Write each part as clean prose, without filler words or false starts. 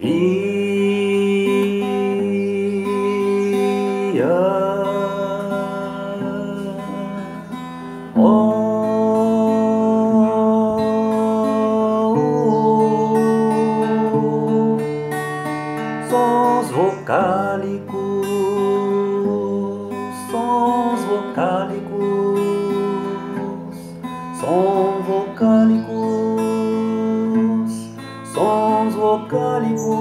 Ia, sons vocálicos, sons vocálicos, sons vocálicos, sons vocálicos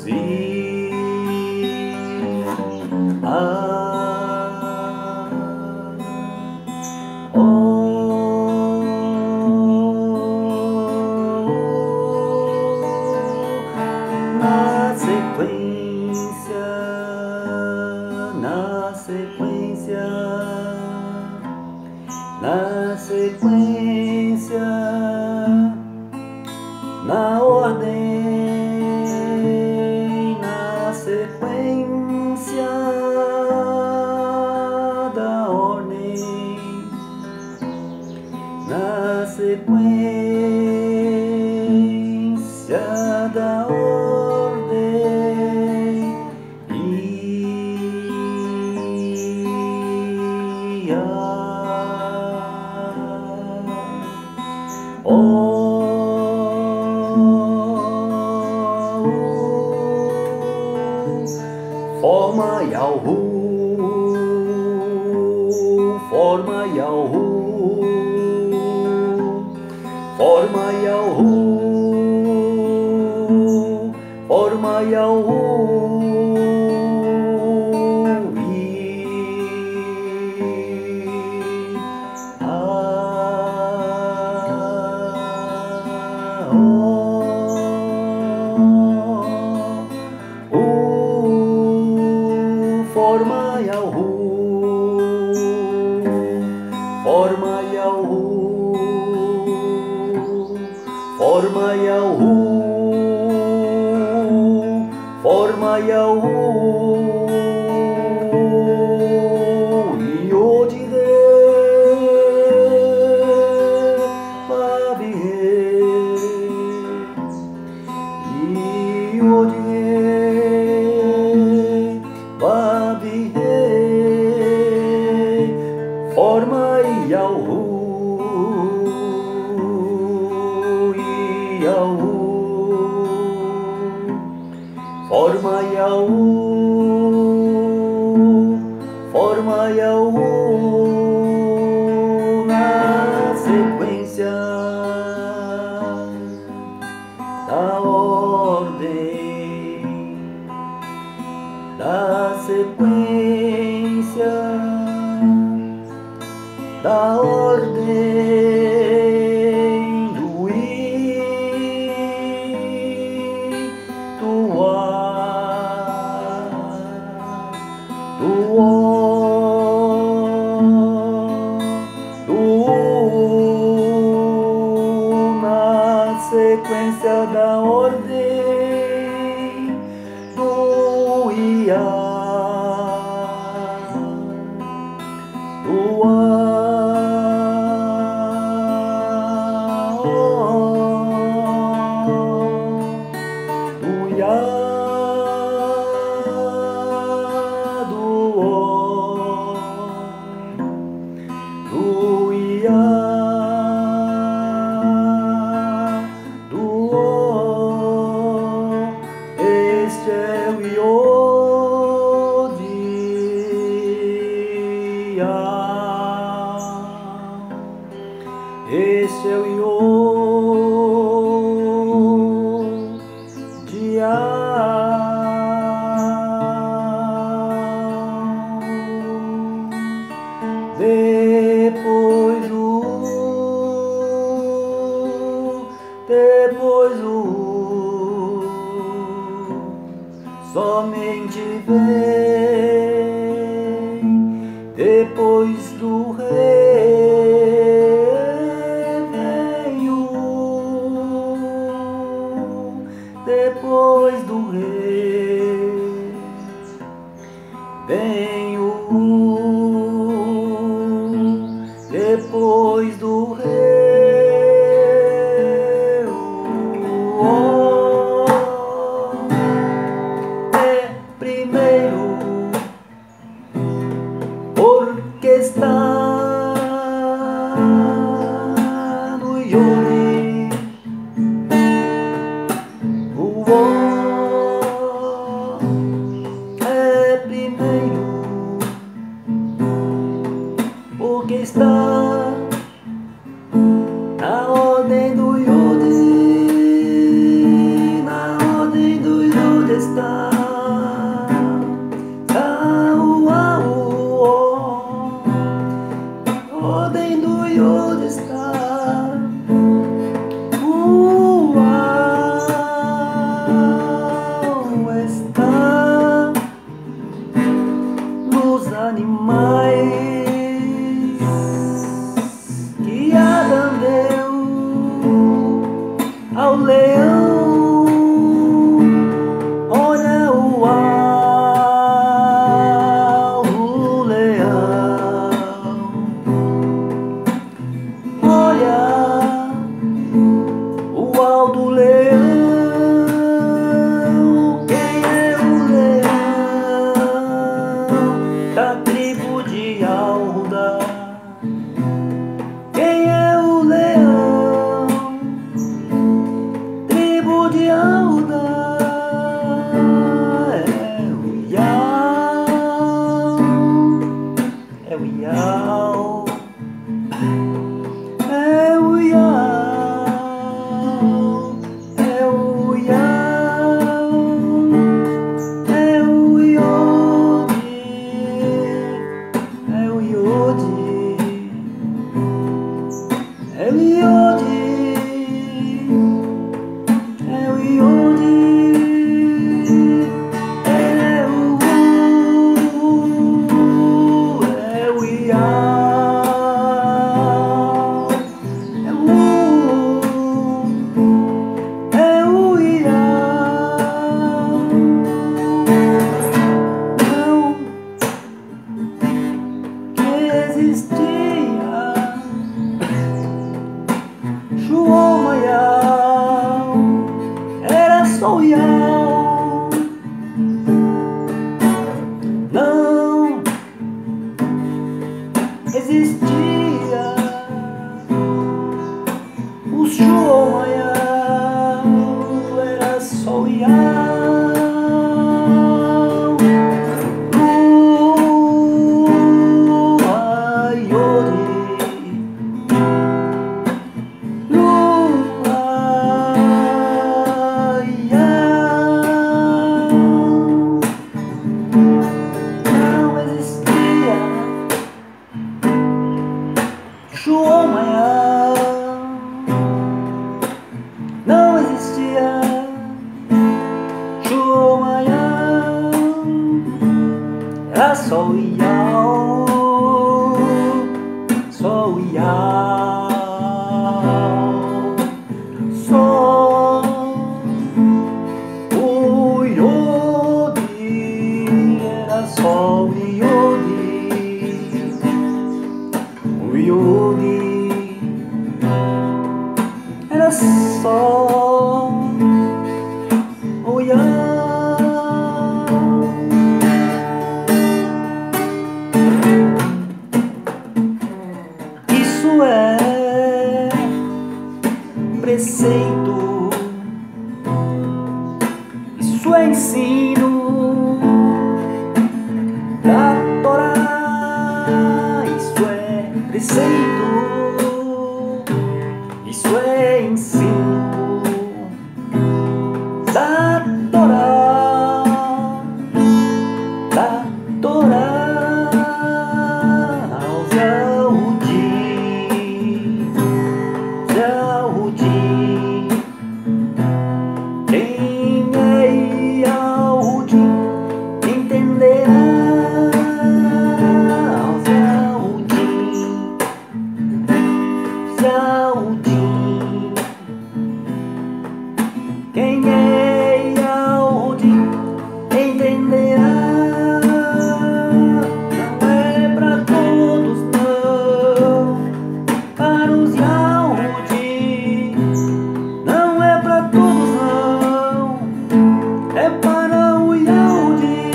e na sequência, na sequência, na sequência, na ordem, na sequência da ordem, na sequência da ordem e forma Yahu, forma Yahu, forma Yahu, forma Yahu forma Yahu, forma Yahu, forma Yahu, forma Yahu, Yodide, Babihe, Yodide, forma Yahu, Yahu, forma Yahu, forma Yahu na sequência da ordem, da sequência da ordem do I, do A, do O, do U, na sequência da ordem do Ia, do A, do Ya, do O, do Ia, do O. Este é o Yodia, este é o Yodia. Depois somente vem, depois do rei vem o Não existia o Xuomayá, era só o Iau. Xuomayá, não existia Xuomayá, era só o Iau, só o Iau, só o Iodi, era só o Iodi, o Iodi. Era só o Iau. Isso é preceito, isso é ensino da Torá, isso é preceito, isso é ensino da Torá, da Torá. Yahudi, quem é Yahudi entenderá. Yahudi, quem é Yahudi entenderá. Não é pra todos, não, para os Yahudi. Não é pra todos, não, é para o Yahudi.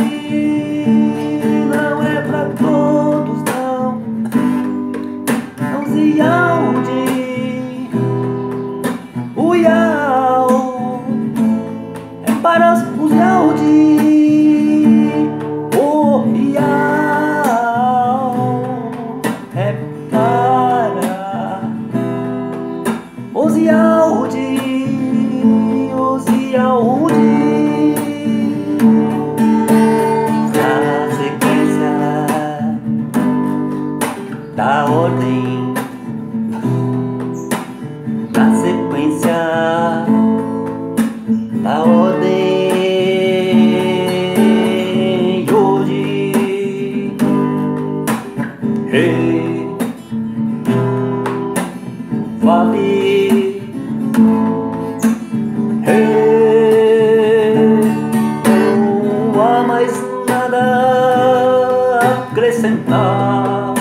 Não é pra todos, não, os Yahudi. O Iau é para os Yahudi. O Iau é para os Yahudi. Os Yahudi. Na sequência da ordem, na sequência da ordem, Yodi, Rei, Vavi, Rei. Não há mais nada a acrescentar,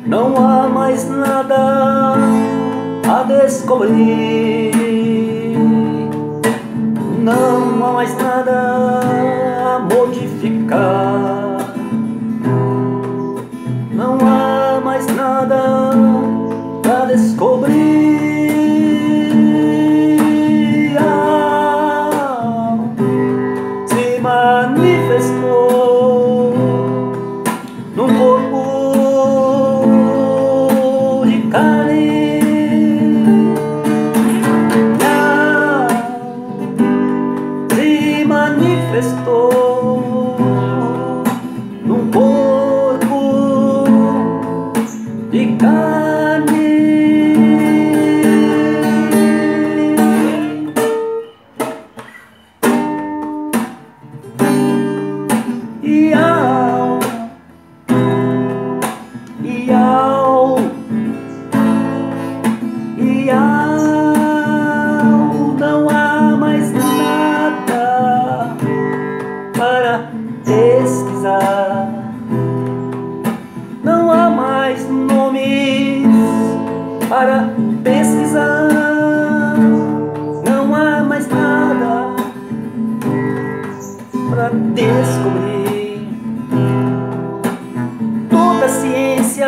não há mais nada a descobrir, não há mais nada a modificar, não há mais nada a descobrir. Se manifestou num corpo de carne, se manifestou num corpo de carne. para pesquisar. Não há mais nada para descobrir. Toda a ciência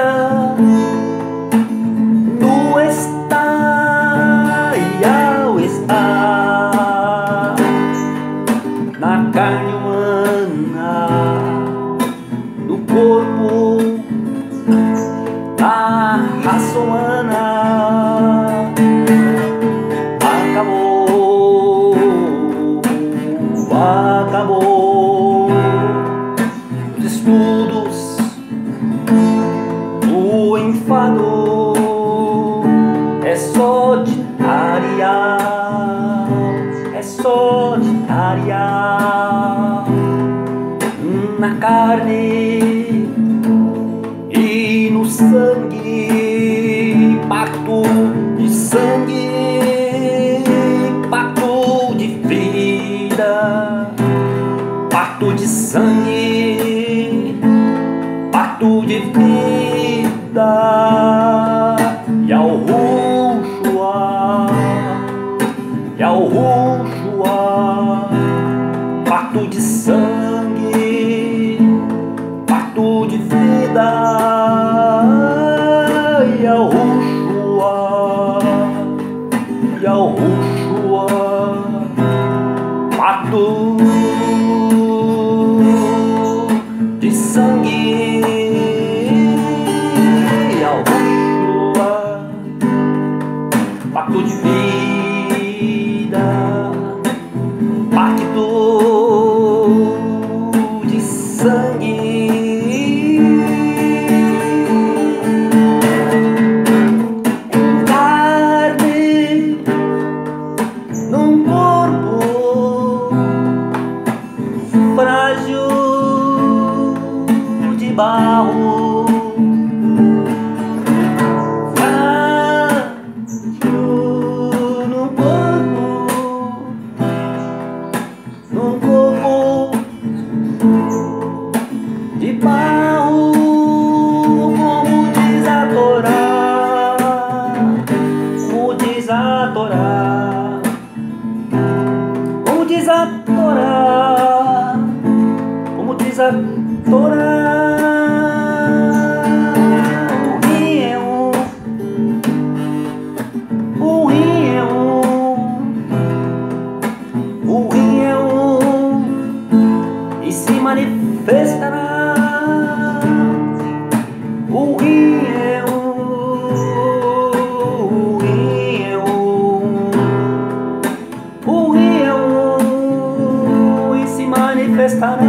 no estar e ao estar na carne humana, no corpo da raça humana. Acabou os estudos, o enfado é só de areal, é só de areal na carne e no sangue, pacto de sangue, pacto de vida, pacto de sangue, pacto de vida. Yahushua, Yahushua, pacto de sangue, pacto de vida. Yahushua, Yahushua, pacto de sangue. Yahushua, pacto de vida, pacto de sangue. Carne num corpo frágil de barro, frágil num corpo de barro, como diz a Torá, como diz a Torá, como diz a Torá, como diz a Torá. O rim é um e se manifestará. O rim é um, o rim é um, o rim é um e se manifestará.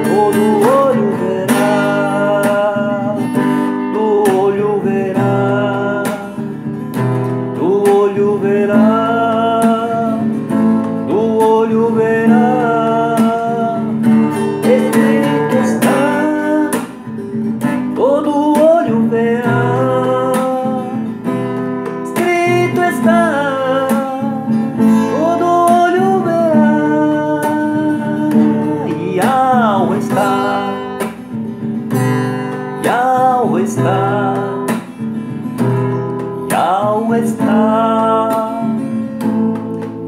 Todo olho verá, do olho verá, do olho verá, do olho verá. Escrito está, todo olho verá. Escrito está, todo olho verá. Yahweh está, Yahweh está, Yahweh está,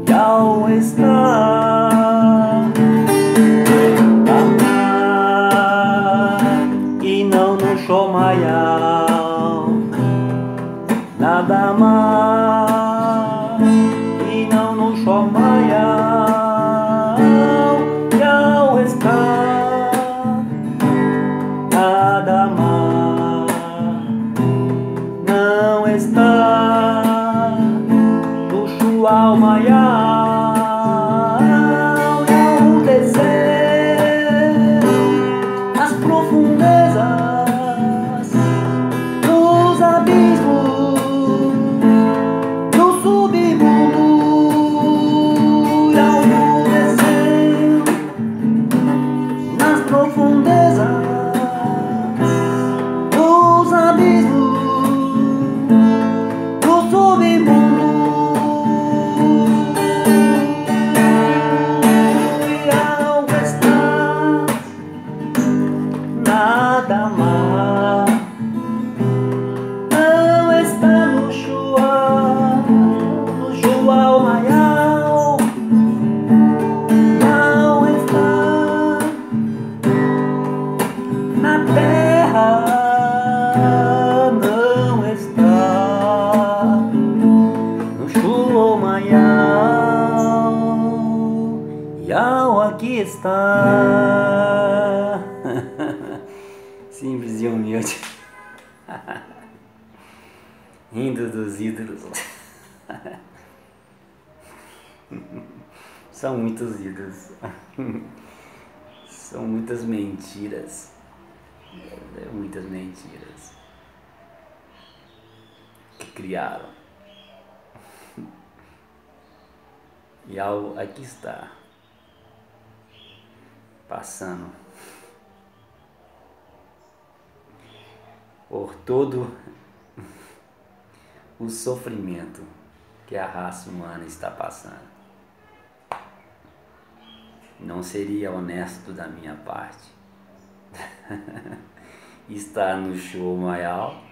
Yahweh está. E não no Shomayal, nada mais. E não no Shomayal, Yahweh está, nada mais. Não está no Shual Mayal, Yahweh desejo as profundezas, nos abismos, no submundo. Yahweh desejo nas profundezas, nos abismos, aqui está. Simples e humilde. Rindo dos ídolos. São muitos ídolos. São muitas mentiras. Muitas mentiras que criaram. E algo aqui está passando por todo o sofrimento que a raça humana está passando. Não seria honesto da minha parte estar no show maior,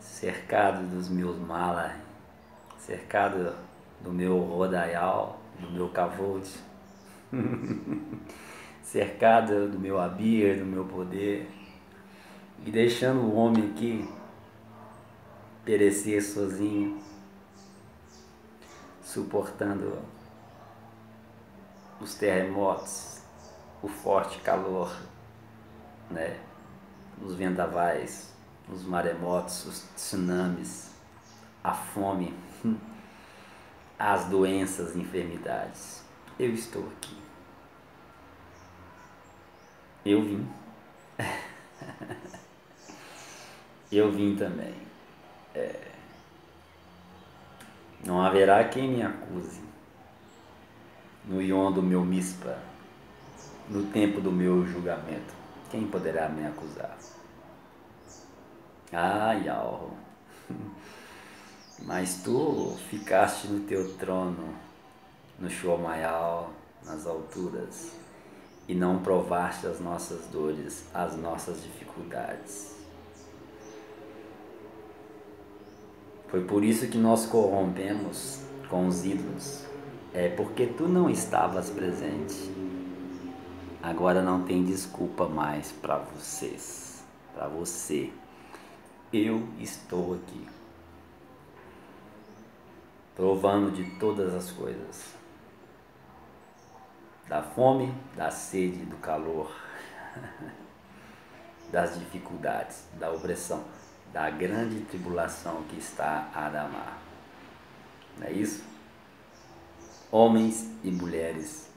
cercado dos meus malas, cercado do meu rodaial, do meu cavote, cercado do meu abir, do meu poder, e deixando o homem aqui perecer sozinho, suportando os terremotos, o forte calor, né? Os vendavais, os maremotos, os tsunamis, a fome, as doenças, enfermidades. Eu estou aqui. Eu vim. Eu vim também. Não haverá quem me acuse no ion do meu mispa, no tempo do meu julgamento. Quem poderá me acusar? Ah, Yao, mas tu ficaste no teu trono, no Shomayal, nas alturas, e não provaste as nossas dores, as nossas dificuldades. Foi por isso que nós corrompemos com os ídolos. É porque tu não estavas presente. Agora não tem desculpa mais para vocês, para você. Eu estou aqui, provando de todas as coisas, da fome, da sede, do calor, das dificuldades, da opressão, da grande tribulação que está a damar. Não é isso? Homens e mulheres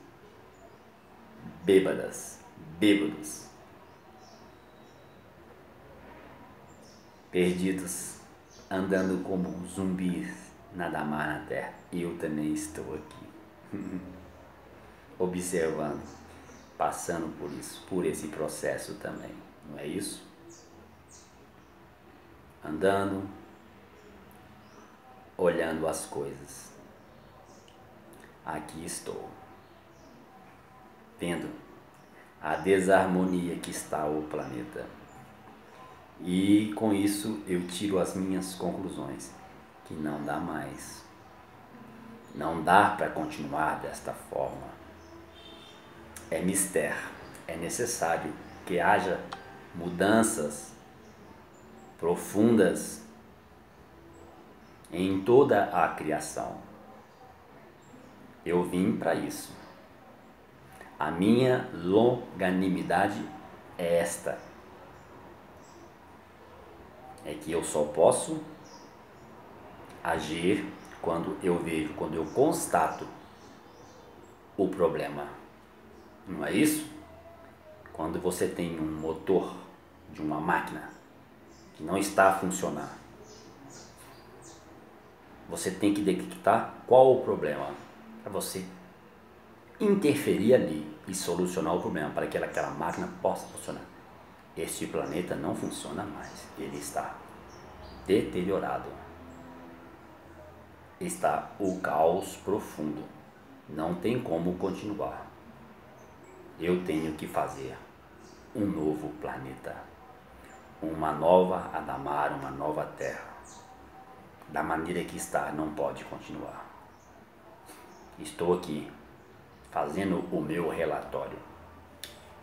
bêbados, perdidos, andando como zumbis, nada mais na terra. E eu também estou aqui, observando, passando por isso, por esse processo também, não é isso? Andando, olhando as coisas. Aqui estou, vendo a desarmonia que está o planeta. E com isso eu tiro as minhas conclusões, que não dá mais. Não dá para continuar desta forma. É mistério, é necessário que haja mudanças profundas em toda a criação. Eu vim para isso. A minha longanimidade é esta. É que eu só posso agir quando eu vejo, quando eu constato o problema. Não é isso? Quando você tem um motor de uma máquina que não está a funcionar, você tem que detectar qual o problema para você interferir ali e solucionar o problema para que aquela máquina possa funcionar. Este planeta não funciona mais, ele está deteriorado. Está o caos profundo, não tem como continuar. Eu tenho que fazer um novo planeta, uma nova Adamar, uma nova Terra. Da maneira que está, não pode continuar. Estou aqui fazendo o meu relatório.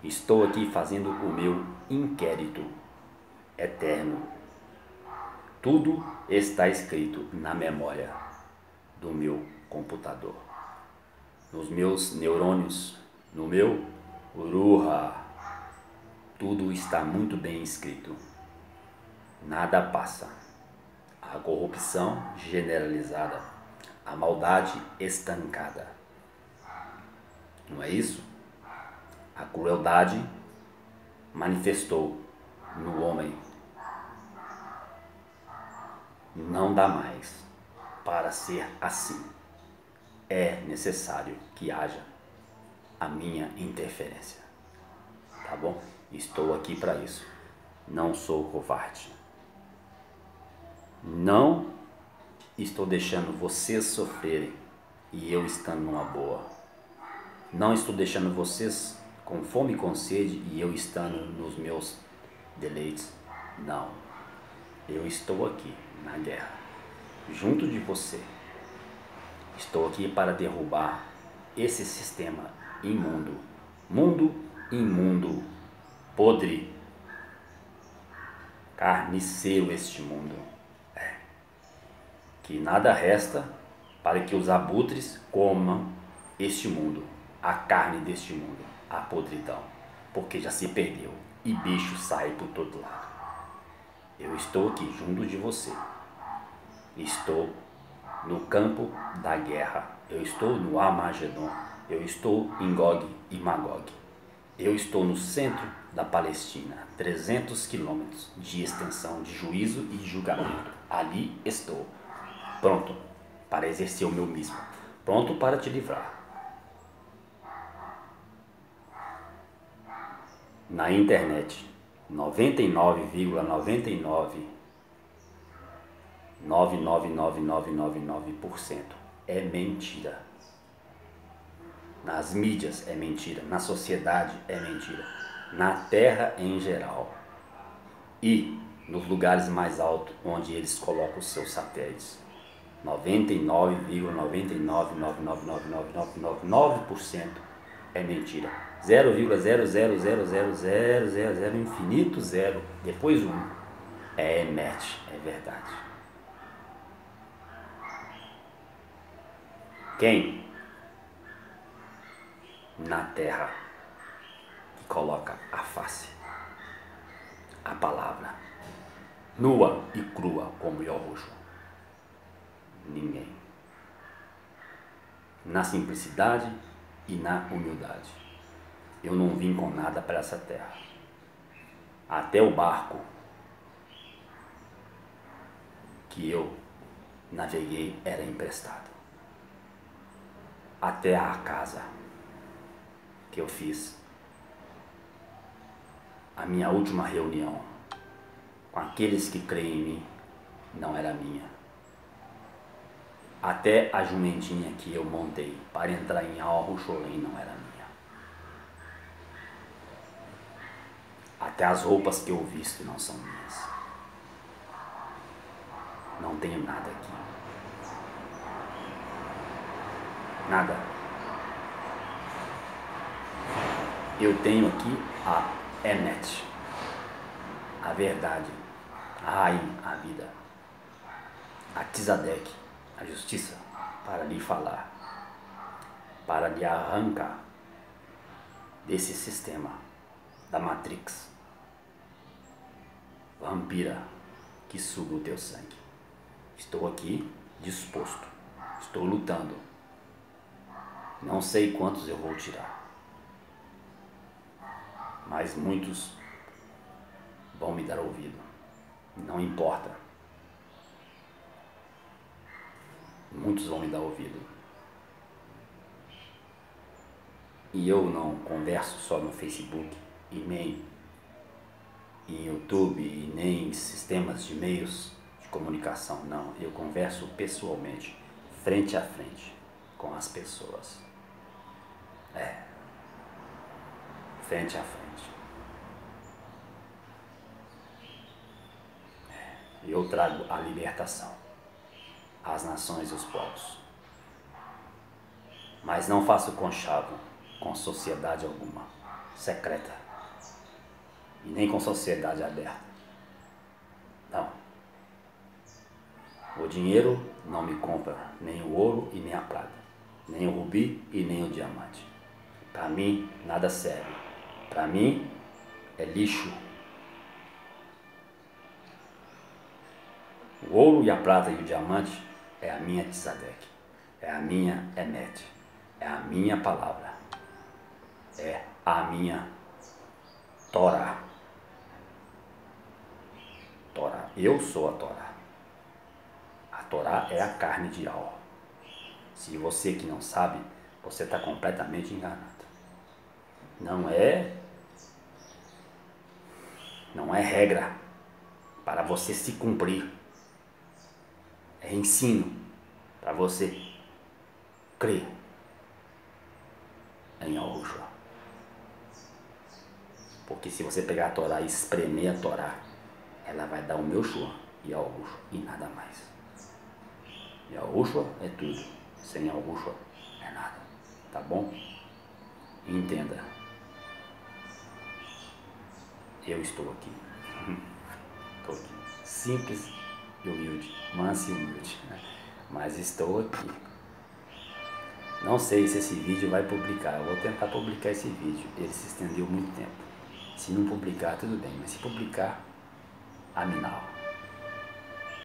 Estou aqui fazendo o meu inquérito eterno. Tudo está escrito na memória do meu computador, nos meus neurônios, No meu Uruha, tudo está muito bem escrito. Nada passa. A corrupção generalizada, a maldade estancada. Não é isso? A crueldade manifestou no homem. Não dá mais para ser assim. É necessário que haja a minha interferência. Tá bom? Estou aqui para isso. Não sou covarde. Não estou deixando vocês sofrerem e eu estando numa boa. Não estou deixando vocês com fome e com sede e eu estando nos meus deleites. Não. Eu estou aqui na guerra, junto de você. Estou aqui para derrubar esse sistema imundo. Mundo imundo, podre, carniceiro este mundo. Que nada resta para que os abutres comam este mundo, a carne deste mundo, a podridão, porque já se perdeu e bicho sai por todo lado. Eu estou aqui junto de você. Estou no campo da guerra. Eu estou no Armagedon. Eu estou em Gog e Magog. Eu estou no centro da Palestina, 300 quilômetros de extensão de juízo e de julgamento. Ali estou, pronto para exercer o meu mesmo, pronto para te livrar. Na internet, 99,999999% é mentira. Nas mídias é mentira, na sociedade é mentira, na terra em geral e nos lugares mais altos onde eles colocam os seus satélites. 99,99999999% é mentira. 0,0000000 infinito zero, depois 1 é emet, é verdade. Quem na terra que coloca a face, a palavra, nua e crua como Yahushua? Ninguém. Na simplicidade e na humildade. Eu não vim com nada para essa terra. Até o barco que eu naveguei era emprestado. Até a casa que eu fiz a minha última reunião com aqueles que creem em mim não era minha. Até a jumentinha que eu montei para entrar em Al-Rusholem não era minha. Até as roupas que eu visto não são minhas. Não tenho nada aqui. Nada. Eu tenho aqui a Emet, a verdade, a Raim, a vida, a Tzadek, a justiça, para lhe falar, para lhe arrancar desse sistema da Matrix, vampira que suga o teu sangue. Estou aqui disposto, estou lutando. Não sei quantos eu vou tirar, mas muitos vão me dar ouvido. Não importa. Muitos vão me dar ouvido. E eu não converso só no Facebook e nem em YouTube e nem em sistemas de meios de comunicação, não. Eu converso pessoalmente, frente a frente, com as pessoas. Frente a frente. Eu trago a libertação às nações e os povos. Mas não faço conchavo com sociedade alguma, secreta, e nem com sociedade aberta. Não. O dinheiro não me compra nem o ouro e nem a prata, nem o rubi e nem o diamante. Para mim, nada serve. Para mim, é lixo. O ouro e a prata e o diamante é a minha Tzadek, é a minha Emet, é a minha palavra, é a minha Torá. Torá. Eu sou a Torá. A Torá é a carne de Al. Se você que não sabe, você está completamente enganado. Não é regra para você se cumprir. É ensino para você crer em Yahushua. Porque se você pegar a Torá e espremer a Torá, ela vai dar o meu Shua e Yahushua e nada mais. Yahushua é tudo. Sem Yahushua é nada. Tá bom? Entenda. Eu estou aqui. Estou aqui. Simples e humilde. Manso e humilde. Mas estou aqui. Não sei se esse vídeo vai publicar. Eu vou tentar publicar esse vídeo. Ele se estendeu muito tempo. Se não publicar, tudo bem. Mas se publicar, aminal.